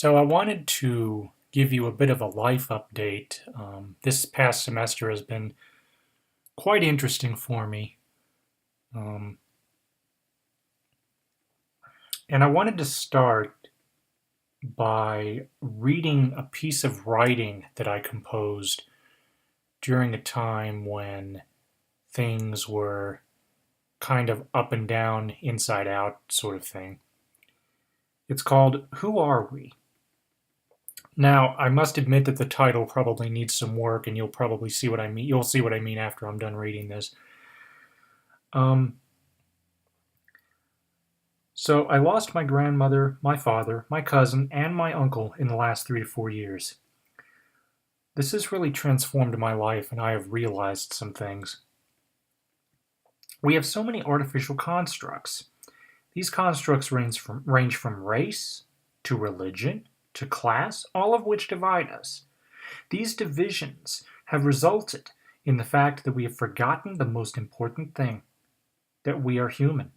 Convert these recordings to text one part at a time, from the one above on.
So I wanted to give you a bit of a life update. This past semester has been quite interesting for me. Um, and I wanted to start by reading a piece of writing that I composed during a time when things were kind of up and down, inside out sort of thing. It's called Who Are We? Now, I must admit that the title probably needs some work, and you'll probably see what I mean. You'll see what I mean after I'm done reading this. Um, so, I lost my grandmother, my father, my cousin, and my uncle in the last 3 to 4 years. This has really transformed my life, and I have realized some things. We have so many artificial constructs. These constructs range from race to religion to class, all of which divide us. These divisions have resulted in the fact that we have forgotten the most important thing, that we are human.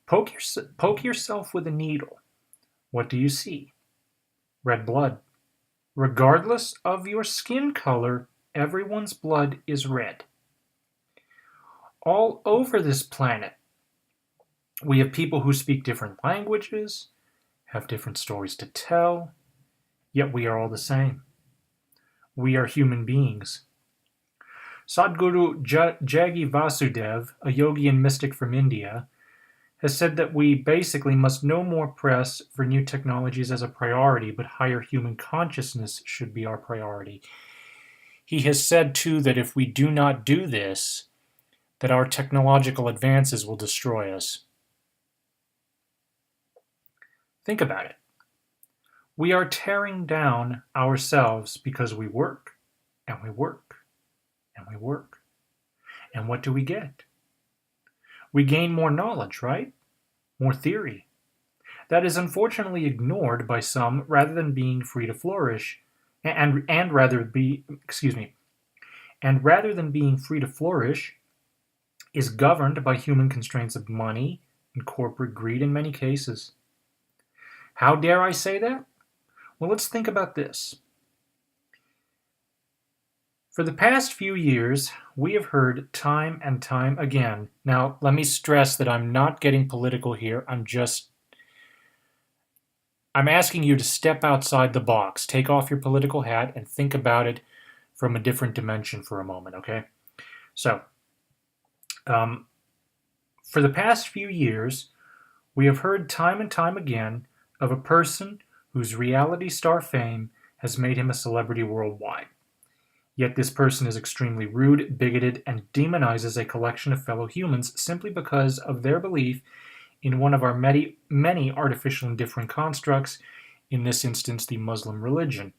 Poke yourself with a needle. What do you see? Red blood. Regardless of your skin color, everyone's blood is red. All over this planet, we have people who speak different languages, have different stories to tell, yet we are all the same. We are human beings. Sadhguru Jaggi Vasudev, a yogi and mystic from India, has said that we basically must no more press for new technologies as a priority, but higher human consciousness should be our priority. He has said, too, that if we do not do this, that our technological advances will destroy us. Think about it. We are tearing down ourselves because we work, and we work, and we work. And what do we get? We gain more knowledge, right? More theory. That is unfortunately ignored by some rather than being free to flourish, and rather than being free to flourish, is governed by human constraints of money and corporate greed in many cases. How dare I say that? Well, let's think about this. For the past few years, we have heard time and time again. Now, let me stress that I'm not getting political here. I'm asking you to step outside the box, take off your political hat, and think about it from a different dimension for a moment, okay? So, for the past few years, we have heard time and time again of a person whose reality star fame has made him a celebrity worldwide. Yet this person is extremely rude, bigoted, and demonizes a collection of fellow humans simply because of their belief in one of our many artificial and different constructs, in this instance, the Muslim religion.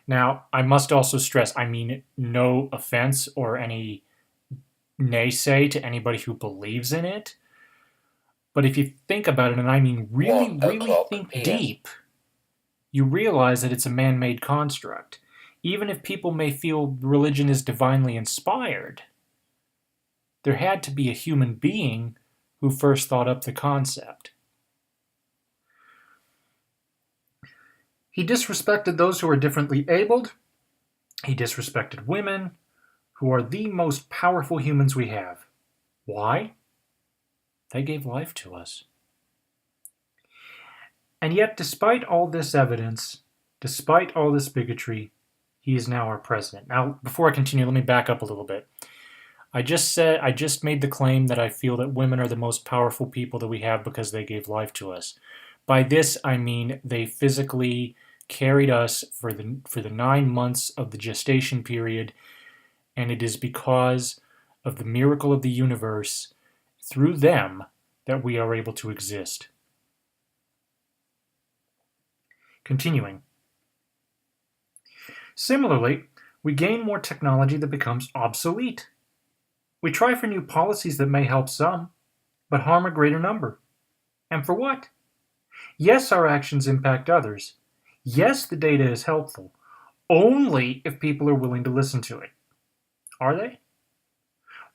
Now, I must also stress, I mean no offense or any naysay to anybody who believes in it. But if you think about it, and I mean really, really think deep, you realize that it's a man-made construct. Even if people may feel religion is divinely inspired, there had to be a human being who first thought up the concept. He disrespected those who are differently abled. He disrespected women, who are the most powerful humans we have. Why? They gave life to us. And yet, despite all this evidence, despite all this bigotry, he is now our president. Now, before I continue, let me back up a little bit. I just made the claim that I feel that women are the most powerful people that we have because they gave life to us. By this, I mean they physically carried us for the 9 months of the gestation period, and it is because of the miracle of the universe, through them, that we are able to exist. Continuing. Similarly, we gain more technology that becomes obsolete. We try for new policies that may help some, but harm a greater number. And for what? Yes, our actions impact others. Yes, the data is helpful, only if people are willing to listen to it. Are they?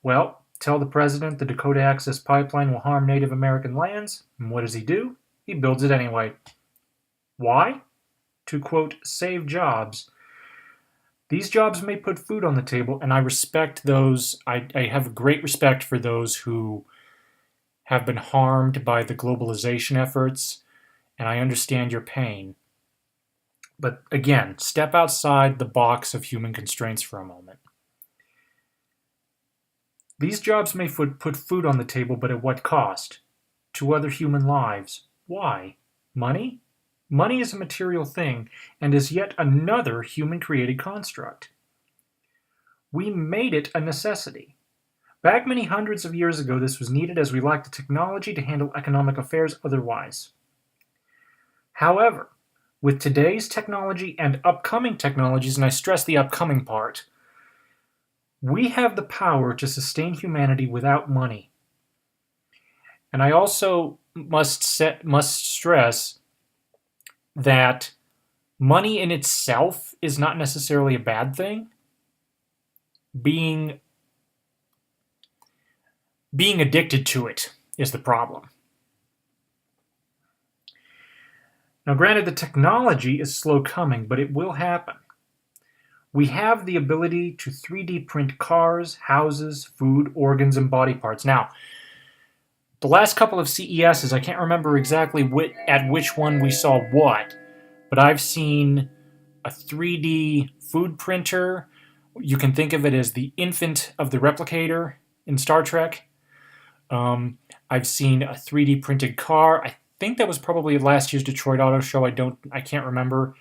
Well, tell the president the Dakota Access Pipeline will harm Native American lands, and what does he do? he builds it anyway. Why? To quote, save jobs. These jobs may put food on the table, and I respect those. I have great respect for those who have been harmed by the globalization efforts, and I understand your pain. But again, step outside the box of human constraints for a moment. These jobs may put food on the table, but at what cost? To other human lives. Why? Money? Money is a material thing and is yet another human-created construct. We made it a necessity. Back many hundreds of years ago, this was needed as we lacked the technology to handle economic affairs otherwise. However, with today's technology and upcoming technologies, and I stress the upcoming part, we have the power to sustain humanity without money. And I also must stress that money in itself is not necessarily a bad thing. Being addicted to it is the problem. Now, granted, the technology is slow coming, but it will happen. We have the ability to 3D print cars, houses, food, organs, and body parts. Now, the last couple of CESs, I can't remember exactly at which one we saw what, but I've seen a 3D food printer. You can think of it as the infant of the replicator in Star Trek. I've seen a 3D printed car. I think that was probably last year's Detroit Auto Show. I can't remember.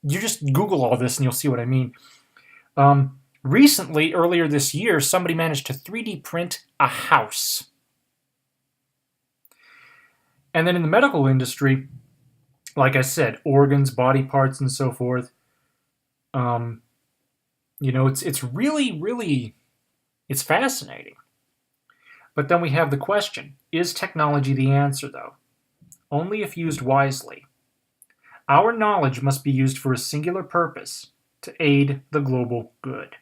You just Google all this and you'll see what I mean. Recently, earlier this year, somebody managed to 3D print a house. And then in the medical industry, like I said, organs, body parts, and so forth. It's really it's fascinating. But then we have the question, is technology the answer, though? Only if used wisely. Our knowledge must be used for a singular purpose, to aid the global good.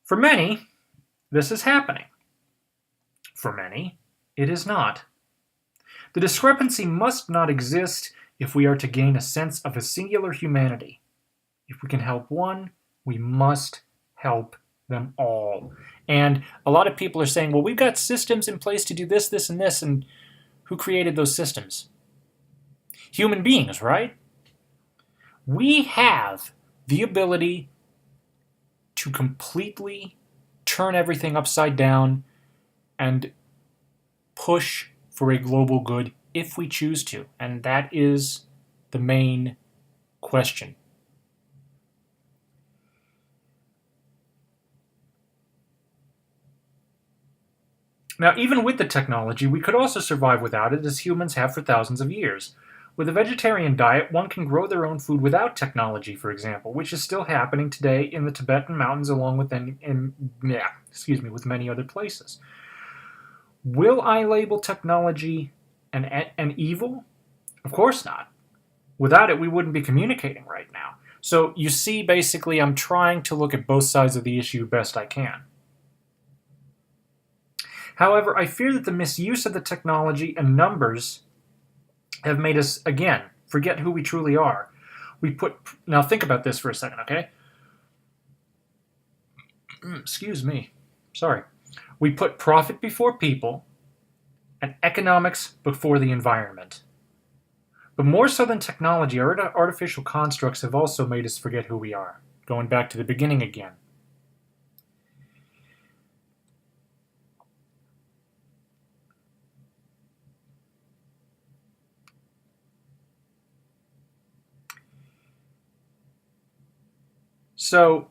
For many, this is happening. For many, it is not. The discrepancy must not exist if we are to gain a sense of a singular humanity. If we can help one, we must help them all. And a lot of people are saying, well, we've got systems in place to do this, this, and this, and who created those systems? Human beings, right? We have the ability to completely turn everything upside down and push for a global good if we choose to. And that is the main question. Now, even with the technology, we could also survive without it, as humans have for thousands of years. With a vegetarian diet, one can grow their own food without technology, for example, which is still happening today in the Tibetan mountains, along with with many other places. Will I label technology an evil? Of course not. Without it, we wouldn't be communicating right now. So you see, basically, I'm trying to look at both sides of the issue best I can. However, I fear that the misuse of the technology and numbers have made us, again, forget who we truly are. Now think about this for a second, okay? Excuse me. Sorry. We put profit before people and economics before the environment. But more so than technology, our artificial constructs have also made us forget who we are. Going back to the beginning again. So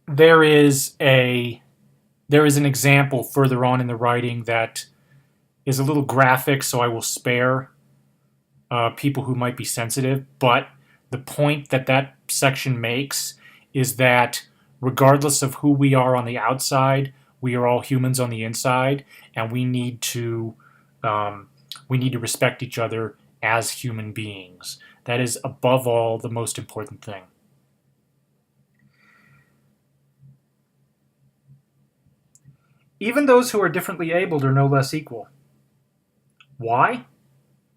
there is an example further on in the writing that is a little graphic, so I will spare people who might be sensitive. But the point that section makes is that regardless of who we are on the outside, we are all humans on the inside, and we need to respect each other as human beings. That is above all the most important thing. Even those who are differently abled are no less equal. Why?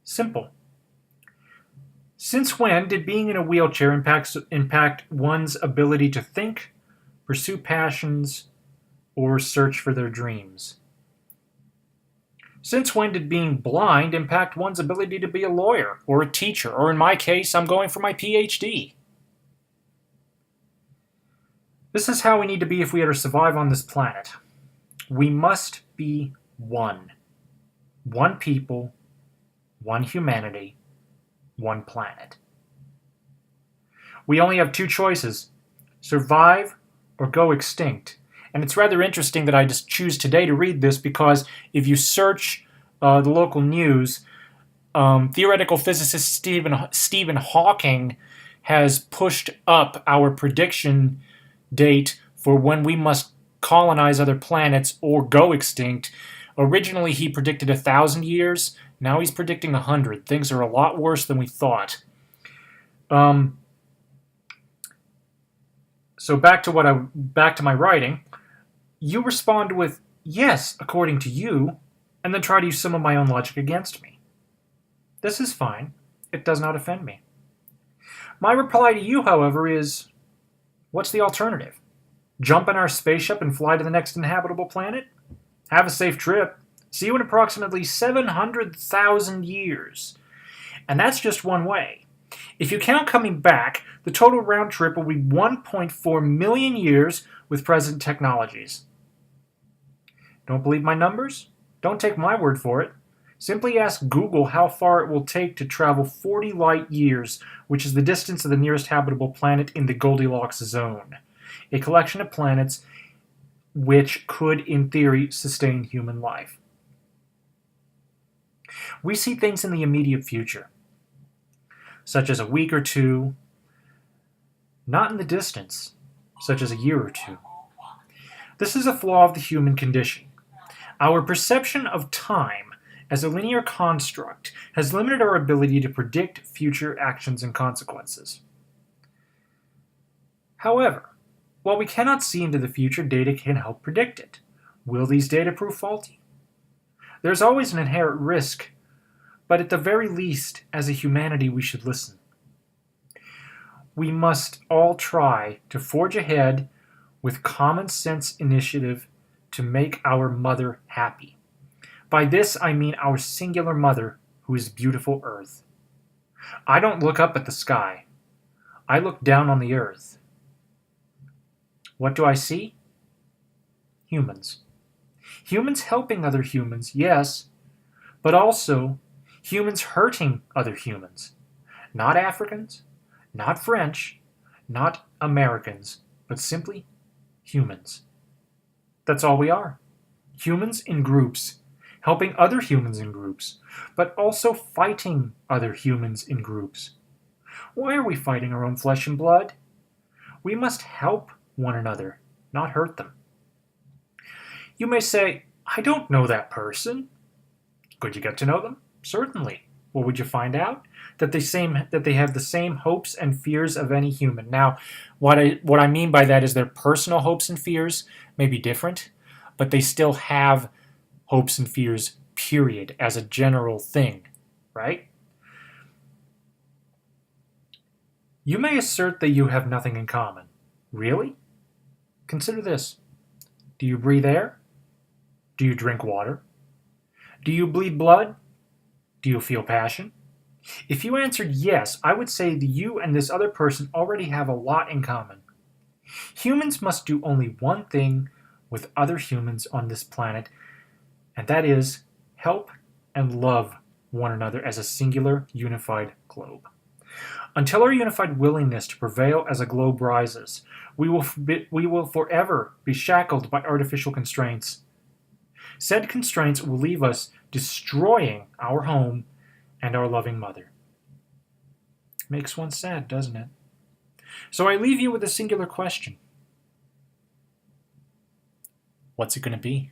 Simple. Since when did being in a wheelchair impact one's ability to think, pursue passions, or search for their dreams? Since when did being blind impact one's ability to be a lawyer or a teacher, or in my case, I'm going for my PhD? This is how we need to be if we are to survive on this planet. We must be one. One people, one humanity, one planet. We only have two choices: survive or go extinct. And it's rather interesting that I just choose today to read this, because if you search the local news, theoretical physicist Stephen Hawking has pushed up our prediction date for when we must colonize other planets or go extinct. Originally, he predicted 1,000 years. Now he's predicting 100. Things are a lot worse than we thought. So back to my writing. You respond with, yes, according to you, and then try to use some of my own logic against me. This is fine. It does not offend me. My reply to you, however, is, what's the alternative? Jump in our spaceship and fly to the next inhabitable planet? Have a safe trip. See you in approximately 700,000 years. And that's just one way. If you count coming back, the total round trip will be 1.4 million years with present technologies. Don't believe my numbers? Don't take my word for it. Simply ask Google how far it will take to travel 40 light years, which is the distance of the nearest habitable planet in the Goldilocks zone, a collection of planets which could, in theory, sustain human life. We see things in the immediate future, such as a week or two, not in the distance, such as a year or two. This is a flaw of the human condition. Our perception of time as a linear construct has limited our ability to predict future actions and consequences. However, while we cannot see into the future, data can help predict it. Will these data prove faulty? There's always an inherent risk, but at the very least, as a humanity, we should listen. We must all try to forge ahead with common sense initiative to make our mother happy. By this, I mean our singular mother, who is beautiful Earth. I don't look up at the sky. I look down on the earth. What do I see? Humans. Humans helping other humans, yes, but also humans hurting other humans. Not Africans, not French, not Americans, but simply humans. That's all we are. Humans in groups, helping other humans in groups, but also fighting other humans in groups. Why are we fighting our own flesh and blood? We must help one another, not hurt them. You may say, I don't know that person. Could you get to know them? Certainly. What would you find out? That they have the same hopes and fears of any human. Now, what I mean by that is their personal hopes and fears may be different, but they still have hopes and fears, period, as a general thing, right? You may assert that you have nothing in common. Really? Consider this. Do you breathe air? Do you drink water? Do you bleed blood? Do you feel passion? If you answered yes, I would say that you and this other person already have a lot in common. Humans must do only one thing with other humans on this planet, and that is help and love one another as a singular, unified globe. Until our unified willingness to prevail as a globe rises, we will forever be shackled by artificial constraints. Said constraints will leave us destroying our home and our loving mother. Makes one sad, doesn't it? So I leave you with a singular question. What's it going to be?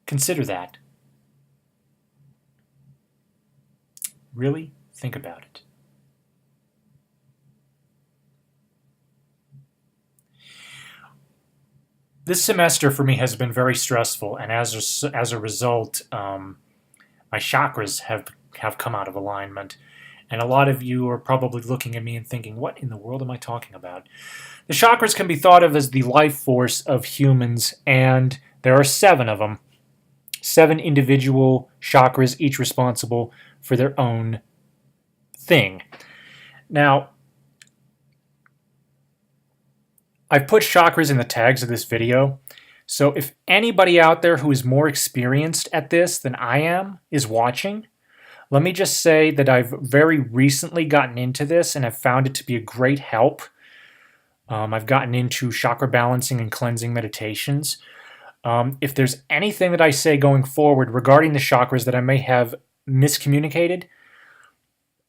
Consider that. Really think about it. This semester for me has been very stressful, and as a result, my chakras have come out of alignment. And a lot of you are probably looking at me and thinking, what in the world am I talking about? The chakras can be thought of as the life force of humans, and there are 7 of them. 7 individual chakras, each responsible for their own thing. Now, I've put chakras in the tags of this video, so if anybody out there who is more experienced at this than I am is watching, let me just say that I've very recently gotten into this and have found it to be a great help. I've gotten into chakra balancing and cleansing meditations. If there's anything that I say going forward regarding the chakras that I may have miscommunicated,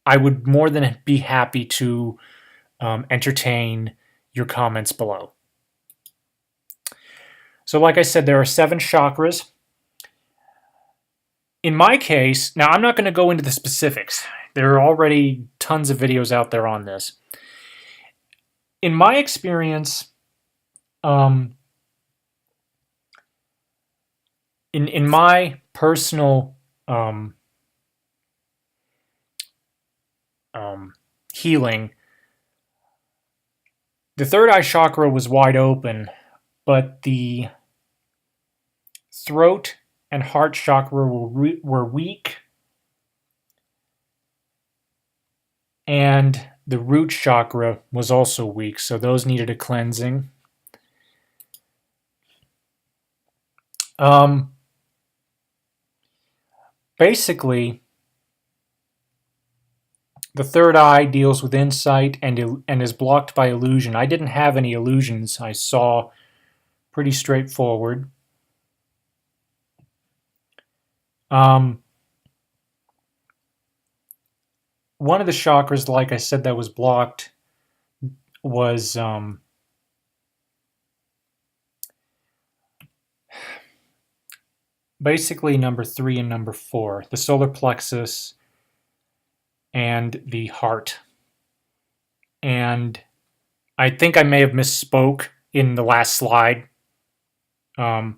I would more than be happy to entertain your comments below. So like I said, there are 7 chakras. In my case, now I'm not going to go into the specifics. There are already tons of videos out there on this. In my experience, in my personal healing, the third eye chakra was wide open, but the throat and heart chakra were weak, and the root chakra was also weak, so those needed a cleansing. Basically, the third eye deals with insight and is blocked by illusion. I didn't have any illusions. I saw pretty straightforward. One of the chakras, like I said, that was blocked was basically number 3 and number 4, the solar plexus and the heart. And I think I may have misspoke in the last slide. Like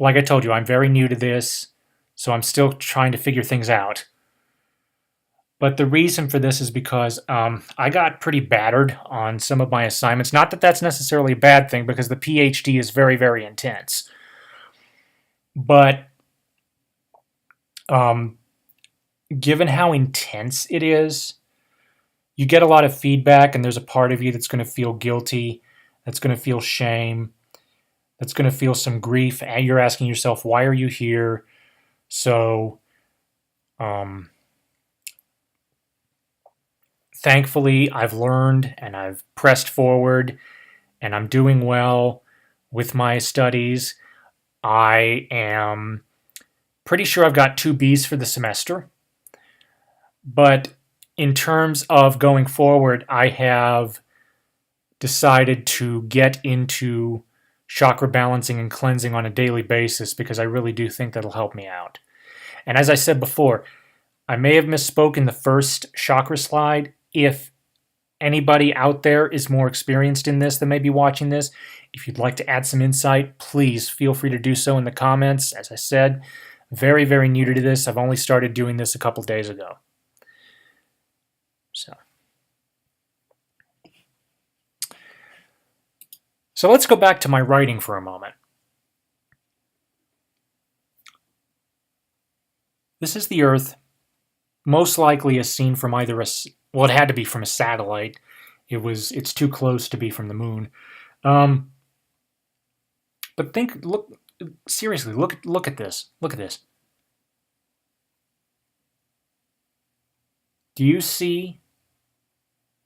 I told you, I'm very new to this, so I'm still trying to figure things out. But the reason for this is because I got pretty battered on some of my assignments. Not that that's necessarily a bad thing, because the PhD is very, very intense. But given how intense it is, you get a lot of feedback, and there's a part of you that's going to feel guilty, that's going to feel shame, that's going to feel some grief, and you're asking yourself, why are you here? So, thankfully, I've learned and I've pressed forward, and I'm doing well with my studies. I am pretty sure I've got 2 Bs for the semester. But in terms of going forward, I have decided to get into chakra balancing and cleansing on a daily basis, because I really do think that'll help me out. And as I said before, I may have misspoke in the first chakra slide. If anybody out there is more experienced in this that may be watching this, if you'd like to add some insight, please feel free to do so in the comments. As I said, very, very new to this. I've only started doing this a couple days ago. So let's go back to my writing for a moment. This is the Earth, most likely as seen from either a, well, it had to be from a satellite. It's too close to be from the moon. But look seriously, look at this. Look at this. Do you see?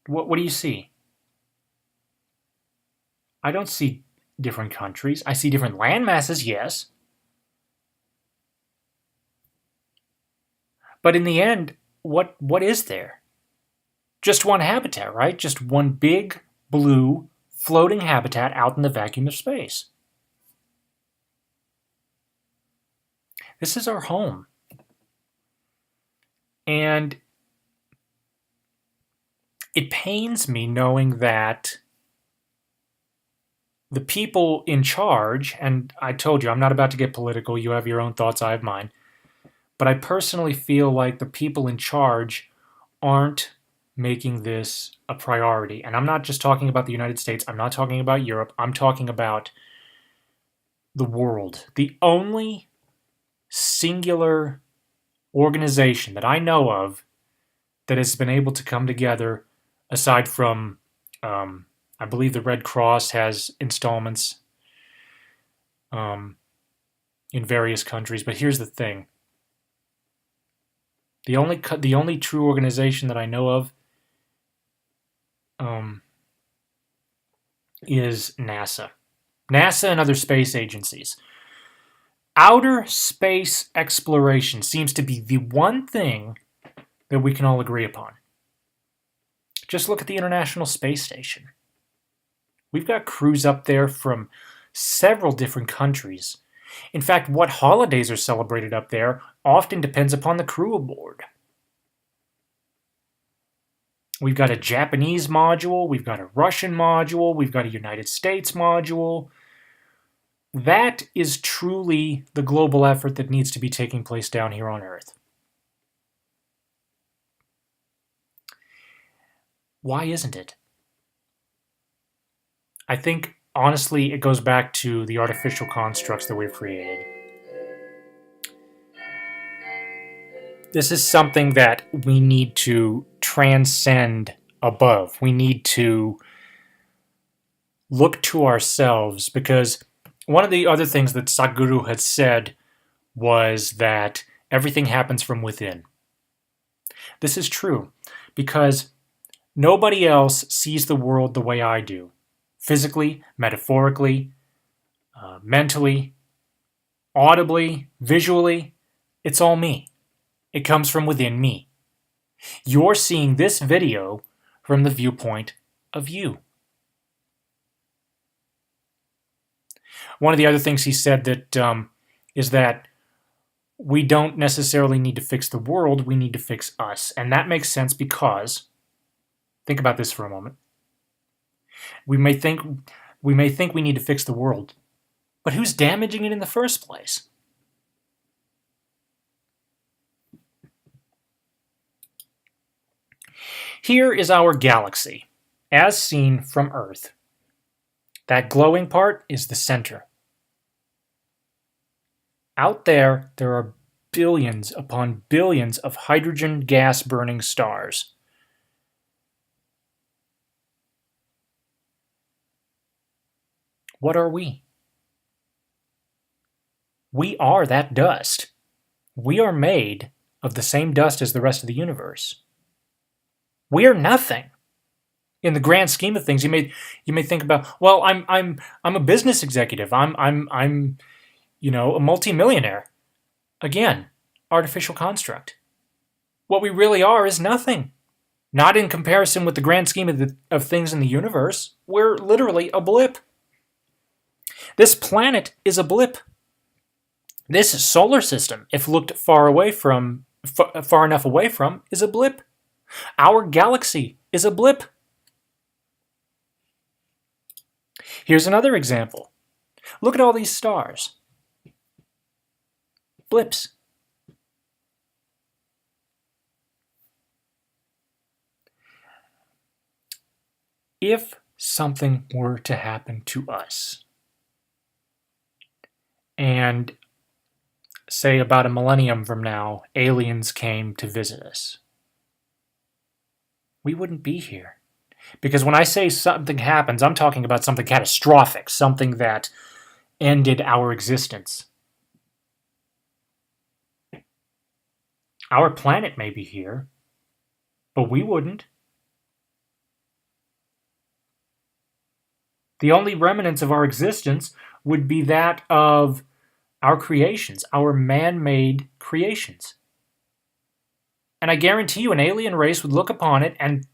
What do you see? I don't see different countries. I see different land masses, yes. But in the end, what is there? Just one habitat, right? Just one big, blue, floating habitat out in the vacuum of space. This is our home. And it pains me knowing that the people in charge, and I told you I'm not about to get political, you have your own thoughts, I have mine, but I personally feel like the people in charge aren't making this a priority. And I'm not just talking about the United States, I'm not talking about Europe, I'm talking about the world. The only singular organization that I know of that has been able to come together, aside from, I believe the Red Cross has installments in various countries. But here's the thing: the only true organization that I know of is NASA. NASA and other space agencies. Outer space exploration seems to be the one thing that we can all agree upon. Just look at the International Space Station. We've got crews up there from several different countries. In fact, what holidays are celebrated up there often depends upon the crew aboard. We've got a Japanese module, we've got a Russian module, we've got a United States module. That is truly the global effort that needs to be taking place down here on Earth. Why isn't it? I think, honestly, it goes back to the artificial constructs that we've created. This is something that we need to transcend above. We need to look to ourselves, because one of the other things that Sadhguru had said was that everything happens from within. This is true because nobody else sees the world the way I do. Physically, metaphorically, mentally, audibly, visually, it's all me. It comes from within me. You're seeing this video from the viewpoint of you. One of the other things he said that is that we don't necessarily need to fix the world, we need to fix us. And that makes sense because, think about this for a moment. We may think we need to fix the world, but who's damaging it in the first place? Here is our galaxy, as seen from Earth. That glowing part is the center. Out there are billions upon billions of hydrogen gas-burning stars. What are we? We are that dust. We are made of the same dust as the rest of the universe. We are nothing. In the grand scheme of things, you may think about, well, I'm a business executive. I'm a multimillionaire. Again, artificial construct. What we really are is nothing. Not in comparison with the grand scheme of things in the universe. We're literally a blip. This planet is a blip. This solar system, if looked far enough away from, is a blip. Our galaxy is a blip. Here's another example. Look at all these stars. Blips. If something were to happen to us, and say about a millennium from now, aliens came to visit us, we wouldn't be here. Because when I say something happens, I'm talking about something catastrophic, something that ended our existence. Our planet may be here, but we wouldn't. The only remnants of our existence would be that of our creations, our man-made creations. And I guarantee you an alien race would look upon it and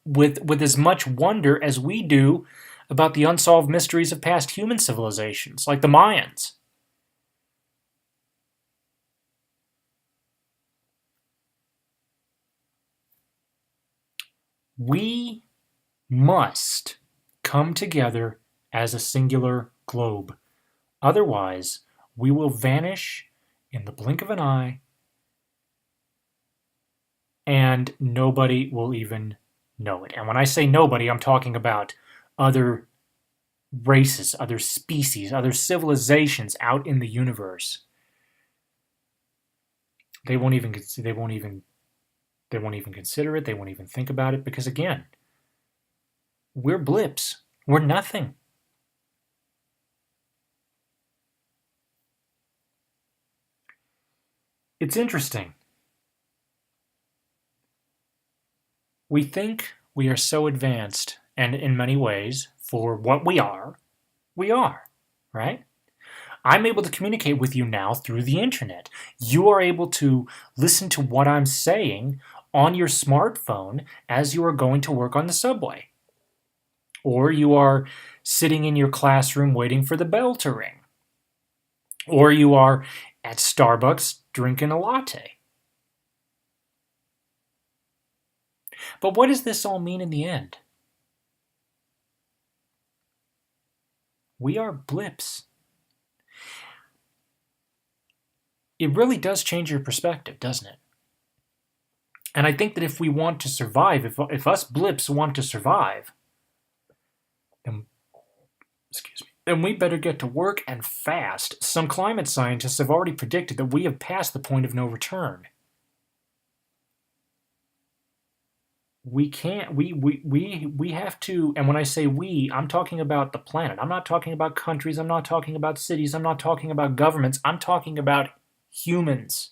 with as much wonder as we do about the unsolved mysteries of past human civilizations, like the Mayans. We must come together as a singular globe. Otherwise, we will vanish in the blink of an eye, and nobody will even know it. And when I say nobody, I'm talking about other races, other species, other civilizations out in the universe. They won't even consider it. They won't even think about it because, again, we're blips. We're nothing. It's interesting. We think we are so advanced, and in many ways, for what we are, right? I'm able to communicate with you now through the internet. You are able to listen to what I'm saying on your smartphone as you are going to work on the subway. Or you are sitting in your classroom waiting for the bell to ring. Or you are at Starbucks drinking a latte. But what does this all mean in the end? We are blips. It really does change your perspective, doesn't it? And I think that if we want to survive, if us blips want to survive, then we better get to work and fast. Some climate scientists have already predicted that we have passed the point of no return. We can't, we have to, and when I say we, I'm talking about the planet. I'm not talking about countries. I'm not talking about cities. I'm not talking about governments. I'm talking about humans.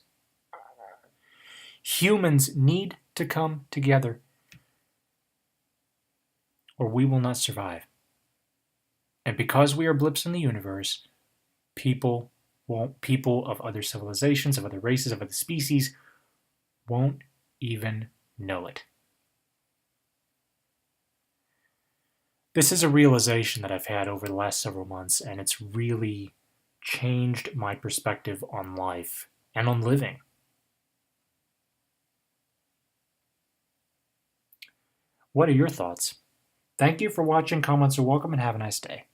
Humans need to come together, or we will not survive. And because we are blips in the universe, people of other civilizations, of other races, of other species, won't even know it. This is a realization that I've had over the last several months, and it's really changed my perspective on life and on living. What are your thoughts? Thank you for watching. Comments are welcome, and have a nice day.